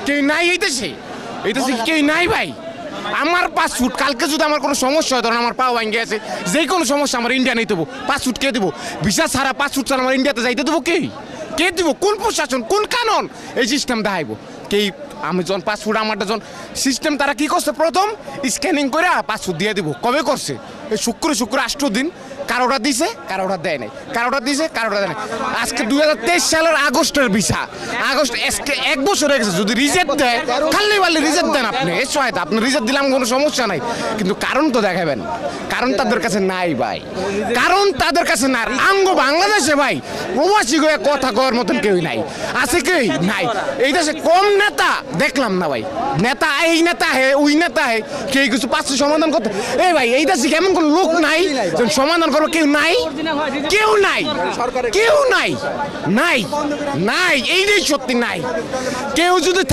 কেউ নাই এইতেছে কেউ নাই ভাই। আমার পাসপোর্ট কালকে যদি আমার কোনো সমস্যা হয়, ধরুন আমার পা ভাঙ্গে আছে, যে কোনো সমস্যা আমার ইন্ডিয়া নিতে দেবো, পাসপোর্ট কে দেবো? ভিসা ছাড়া পাসপোর্ট ছাড়া আমার ইন্ডিয়াতে যাইতে দেবো কে দেবো? কোন প্রশাসন, কোন কানুন এই সিস্টেম দেখাইবো? কেই আমি যখন পাসপোর্ট আমারটা যখন সিস্টেম তারা কি করছে, প্রথম স্ক্যানিং করে পাসপোর্ট দিয়ে দিব। কবে করছে? এই শুক্র 8 দিন। কারোটা দিছে, কারোটা দেয় নাই, কারোটা দিছে, কারোটা দেয় নাই। আজকে 2023 সালের আগস্টের ভিসা, আগস্ট আজকে 1 বছর হয়ে গেছে। যদি রিজেক্ট দেয়, খালি বালি রিজেক্ট দেন আপনি, এই সহায়তা আপনি রিজেক্ট দিলাম, কোনো সমস্যা নাই, কিন্তু কারণ তো দেখাবেন। কারণ তাদের কাছে নাই ভাই, কারণ তাদের কাছে নাই। আঙ্গ বাংলাদেশে ভাই প্রবাসী হয়ে কথা কওয়ার মতন কেউই নাই, আছে কেউ নাই। এই দেশে কম নেতা দেখলাম না ভাই, নেতা এই নেতা হে ওই নেতা হে, কেউ কিছু পাচ্ছে সমাধান করতে। এই ভাই এই দেশে কেমন কোন লোক নাই সমাধান করবো? কেউ নাই, কেউ নাই, কেউ নাই, নাই, নাই, এইটাই সত্যি নাই। কেউ যদি